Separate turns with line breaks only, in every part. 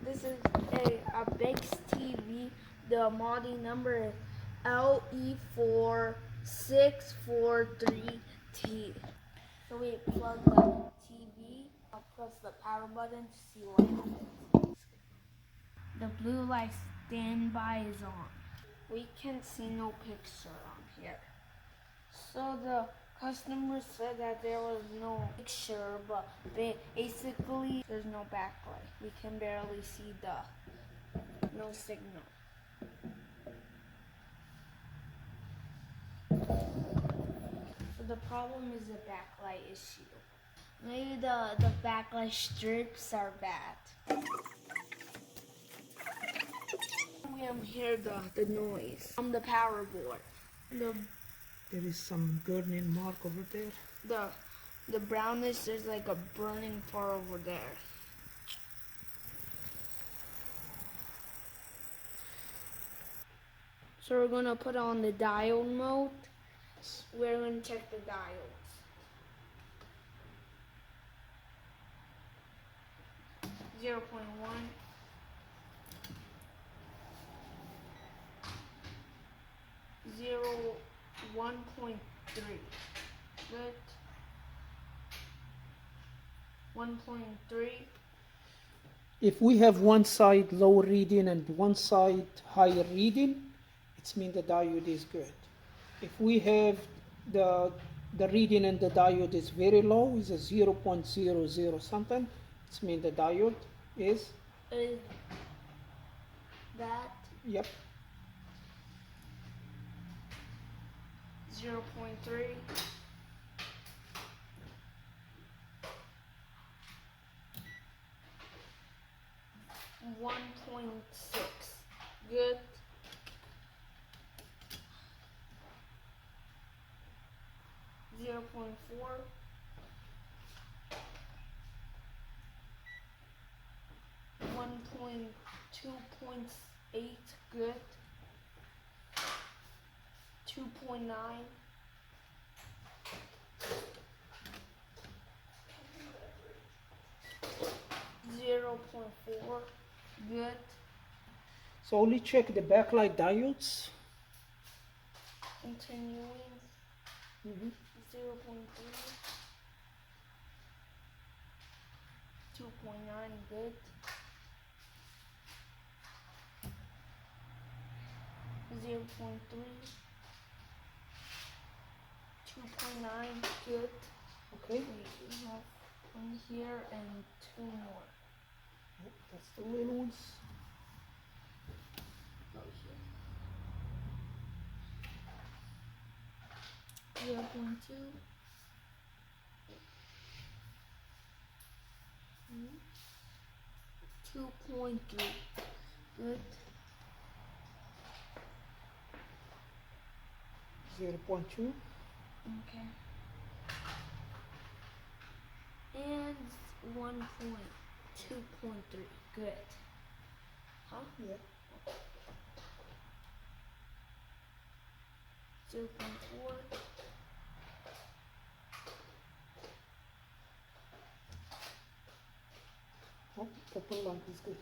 This is a big TV. The model number is LE4643T. So we plug the TV. I'll press the power button to see what happens. The blue light standby is on. We can see no picture on here. So the customer said that there was no picture, but basically there's no backlight. We can barely see no signal. So the problem is the backlight issue. Maybe the backlight strips are bad. We can hear the noise from the power board.
There is some burning mark over there.
The brownish, there's like a burning part over there. So we're gonna put on the diode mode. We're gonna check the diodes. 0.1. 1.3. Good. 1.3.
If we have one side low reading and one side higher reading, it means the diode is good. If we have the reading and the diode is very low, is a 0.00 something, it means the diode is
that.
Yep.
0.3. 1.6. Good. 0.4. 2.8. Good. 2.9. 0.4. Good.
So only check the backlight diodes.
Continuing. 0.3. 2.9. Good. 0.3. 2.9. Good.
Okay.
We have one here and two more.
Yep, that's the little ones.
0.2. 2.3. Good.
0.2.
Okay. And 2.3. Good. Huh?
Yeah.
0.4.
Oh, purple light is good.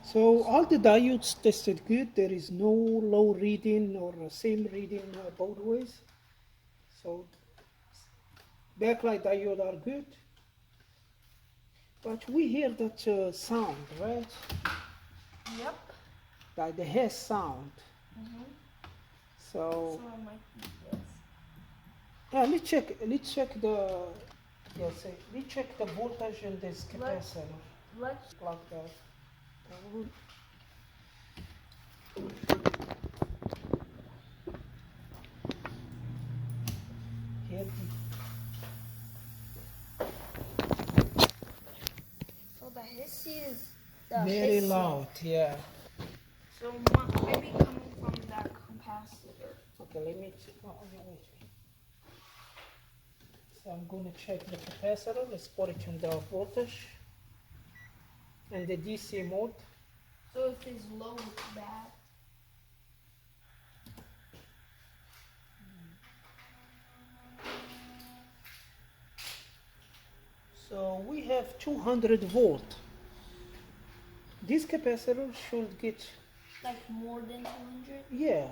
So all the diodes tested good. There is no low reading or same reading both ways. So backlight diode are good. But we hear that sound, right?
Yep.
Like the hair sound. So
it might be this.
yeah, let's check the let's check the voltage in this capacitor.
Let's
Plug that. Here.
So the hissy is
Very loud, yeah.
So maybe coming from that capacitor.
Okay, let me check. Oh, yeah, wait. So I'm going to check the capacitor. Let's put it in the voltage and the DC mode.
So if it's low, it's bad.
So we have 200 volt. This capacitor should get,
Like more than 200?
yeah.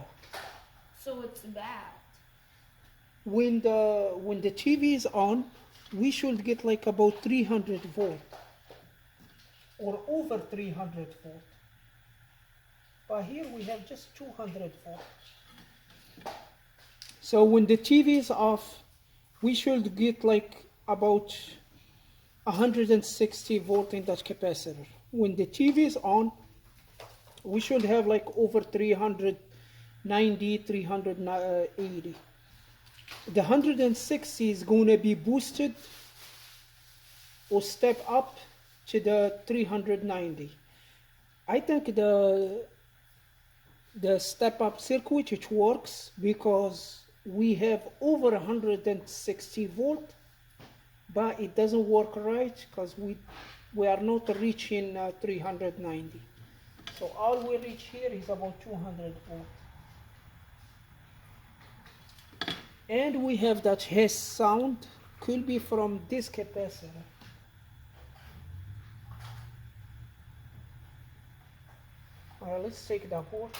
So it's bad.
When the TV is on, we should get like about 300 volt or over 300 volt. But here we have just 200 volt. So when the TV is off, we should get like about 160 volt in that capacitor. When the TV is on, we should have like over 390, 380. The 160 is going to be boosted or step up to the 390. I think the step up circuit, it works because we have over 160 volt, but it doesn't work right because we are not reaching 390. So all we reach here is about 200 volt. And we have that hiss sound, could be from this capacitor. Alright, let's take the board.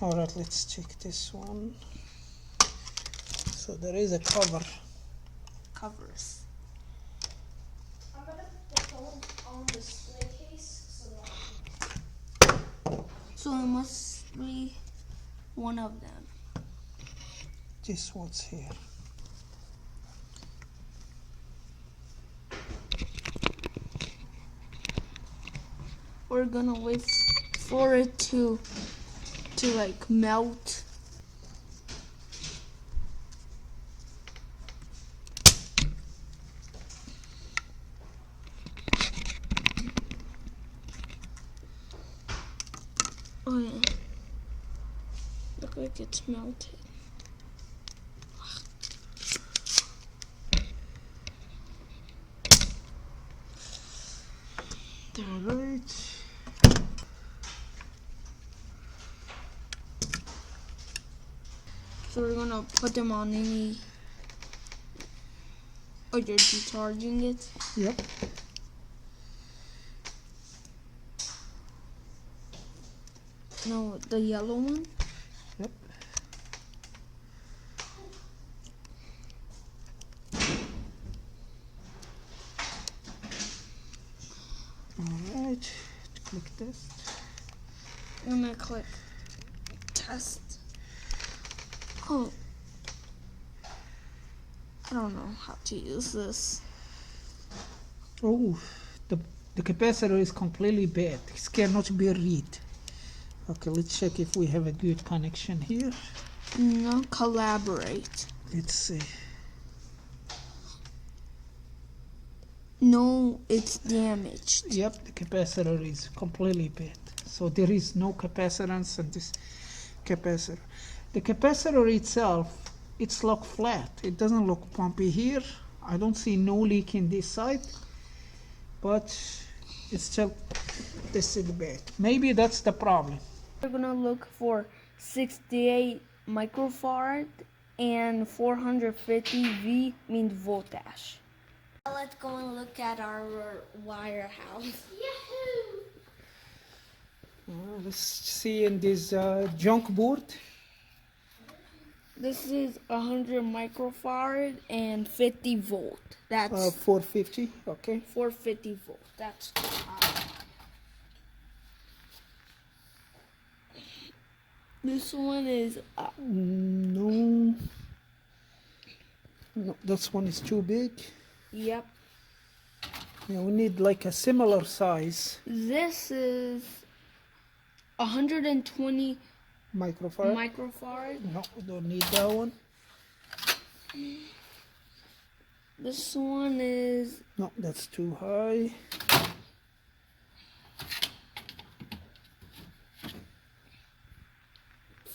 Alright, let's check this one. So there is a cover.
Covers. I'm gonna put the phone on the display case so it must be one of them.
This one's here.
We're gonna wait for it to like melt. Oh yeah. Look like it's melted.
Alright.
So we're gonna put them on any. Oh, you're decharging it?
Yep.
No, the yellow one?
Yep. Alright. Click test.
I'm gonna click test. Oh. I don't know how to use this.
Oh, the capacitor is completely bad. It cannot be read. Okay, let's check if we have a good connection here.
No, collaborate.
Let's see.
No, it's damaged.
Yep, the capacitor is completely bad. So there is no capacitance in this capacitor. The capacitor itself, it's look flat. It doesn't look pumpy here. I don't see no leak in this side, but it's still this is bad. Maybe that's the problem.
We're gonna look for 68 microfarad and 450 V means voltage. Let's go and look at our wire house. Yahoo!
Let's see in this junk board.
This is 100 microfarad and 50 volt. That's
450, okay.
450 volt. That's this one is
No, this one is too big.
yep.
Yeah, we need like a similar size
This is 120
microfarad.
microfarad.
No, we don't need that one.
This one is
No, that's too high.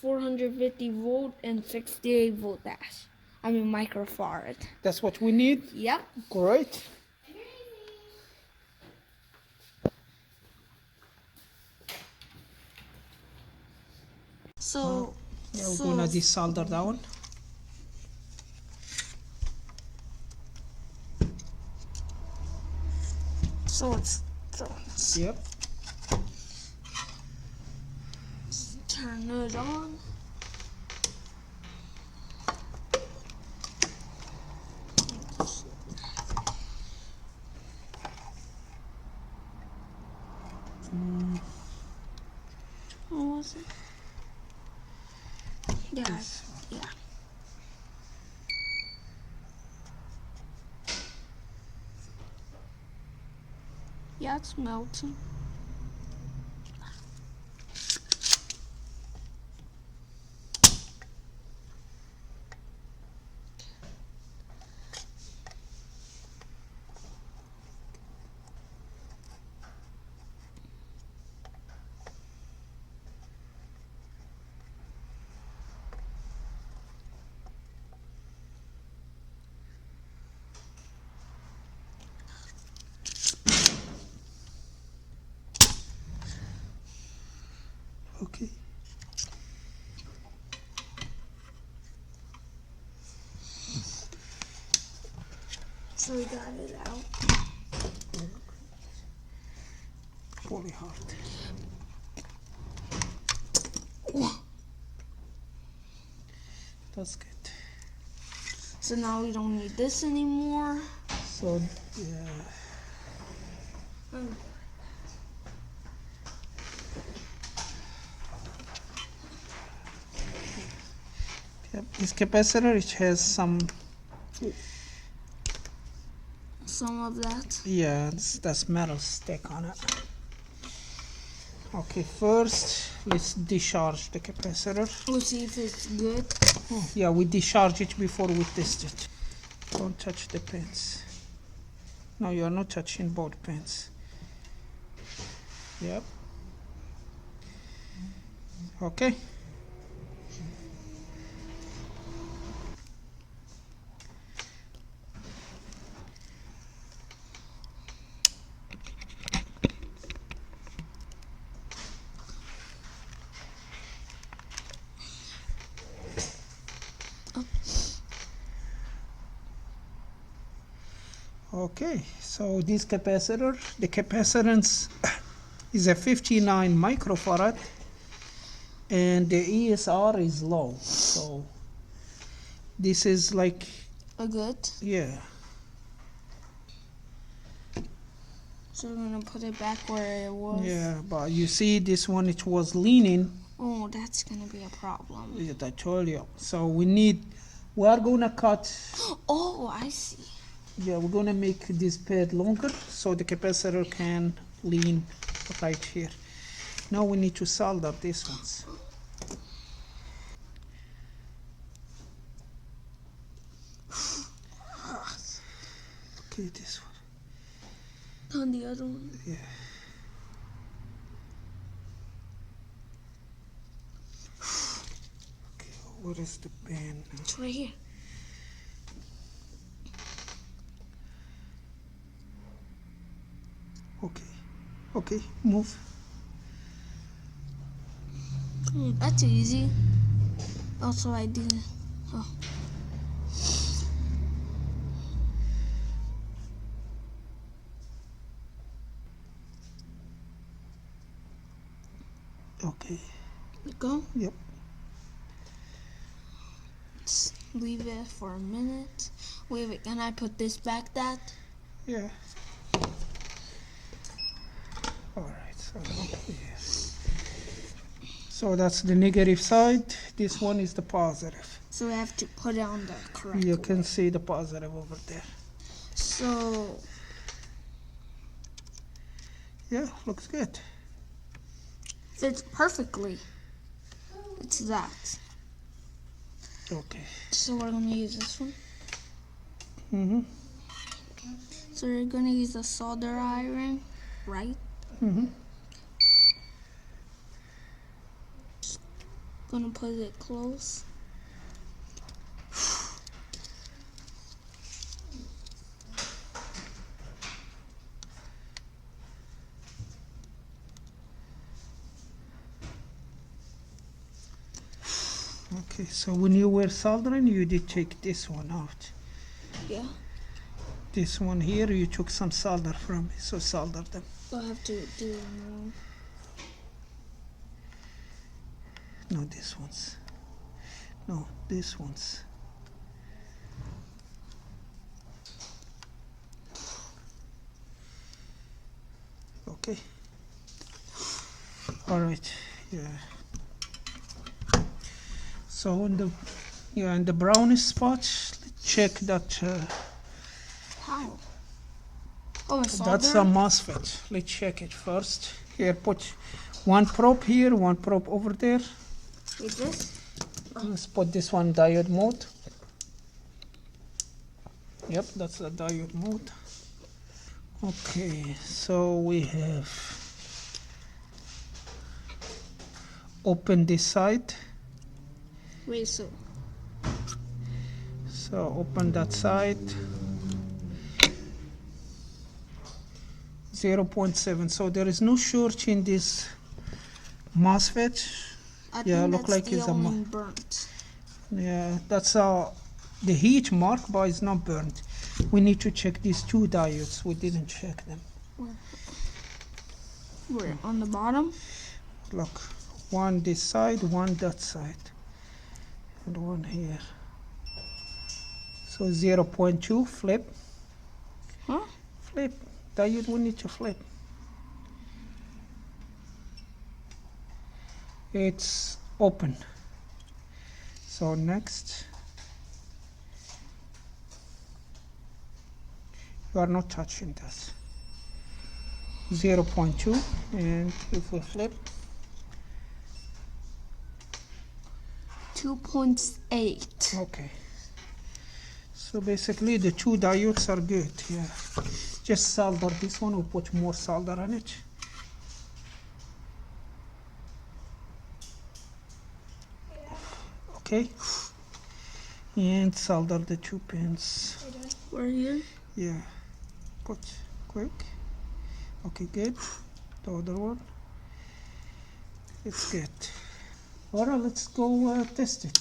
$450 volt and 68 voltage. I mean microfarad.
That's what we need.
Yep.
Great.
So,
yeah, we're gonna desolder that one.
so it's
Yep.
turn it on. What was it? Yeah, yeah. Yeah, it's melting.
Okay.
So we got it out.
Really hard. That's good.
So now we don't need this anymore.
So yeah. Yep. This capacitor, it has some
of that.
yeah, that's metal stick on it. Okay, first let's discharge the capacitor.
We'll see if it's good.
Oh, yeah, we discharge it before we test it. Don't touch the pins. No, you are not touching both pins. Yep. Okay. Okay, so this capacitor, the capacitance is a 59 microfarad and the ESR is low. So this is like
A good.
yeah.
So we're gonna put it back where it was.
Yeah, but you see this one, it was leaning.
Oh, that's gonna be a problem.
Yeah, I told you. So we are gonna cut.
Oh, I see.
Yeah, we're gonna make this pad longer so the capacitor can lean right here. Now we need to solder these ones. Okay, this one.
On the other one.
Yeah. Okay, what is the band now?
It's right here.
Okay. Okay, move.
That's easy. Also, I didn't. Oh.
Okay.
Go.
Yep.
Let's leave it for a minute. Wait, can I put this back, Dad?
Yeah. All right. So yeah. So that's the negative side. This one is the positive.
So we have to put it on the correct
You
way.
can see the positive over there.
So
Yeah, looks good.
fits perfectly. It's that.
Okay.
So we're gonna use this one.
Mm-hmm.
So we're gonna use a solder iron, right?
Mm-hmm.
Gonna put it close.
Okay, so when you were soldering, you did take this one out.
Yeah.
This one here, you took some solder from it, so solder them.
I have to do more.
No, these ones. No, these ones. Okay. All right. Yeah. So in the brownish spots, check that.
How? Oh, it's
That's a MOSFET. Let's check it first. Here, put one probe here, one probe over there.
With this?
Let's put this one diode mode. Yep, that's the diode mode. Okay, so we have open this side.
Wait, so
Open that side. 0.7. So there is no short in this MOSFET.
I
Yeah,
think
look
that's
like
the
it's
only burnt.
Yeah, that's the heat mark, but it's not burnt. We need to check these two diodes. We didn't check them.
Where? On the bottom?
Look, one this side, one that side, and one here. So 0.2 flip.
Huh?
Flip. Diode we need to flip. It's open. So next, you are not touching this. 0.2, and if we flip,
2.8.
okay. So basically the two diodes are good. Yeah. Just solder this one, we put more solder on it. Okay. And solder the two pins.
We're here.
Yeah. Put quick. Okay, good. The other one. It's good. Alright, let's go test it.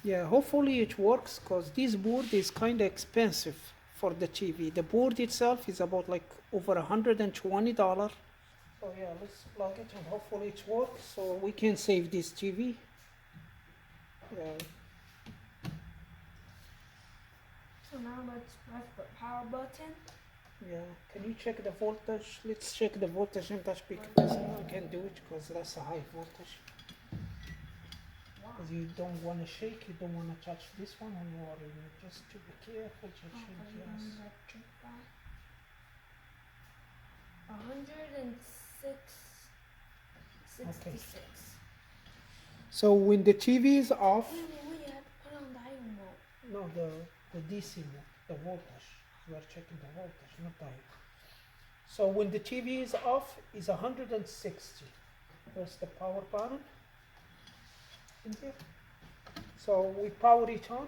Yeah, hopefully it works, because this board is kind of expensive for the TV. The board itself is about like over $120. So yeah, let's plug it and hopefully it works so we can save this TV. Yeah.
So now let's press the power button.
Yeah, can you check the voltage? Let's check the voltage in that because I can do it because that's a high voltage. Because you don't want to shake, you don't want to touch this one when you are in it. Just to be careful to change yes.
166.
Okay. So when the TV is off,
Wait, you have to put on diode mode.
no, the DC mode, the voltage. We are checking the voltage, not diode. So when the TV is off, is 160. Press the power button. In here. So we power it on.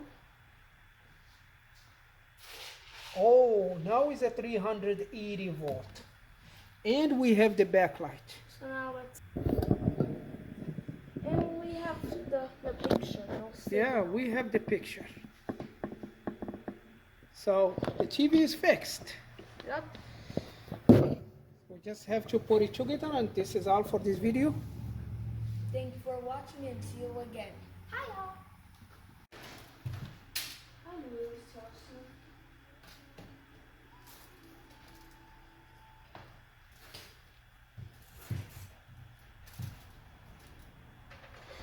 Oh, now it's a 380 volt. And we have the backlight.
So now let's. And we have the picture.
Yeah, we have the picture. So the TV is fixed.
Yep.
We just have to put it together, and this is all for this video.
Thank you for watching and see you again. Hi y'all.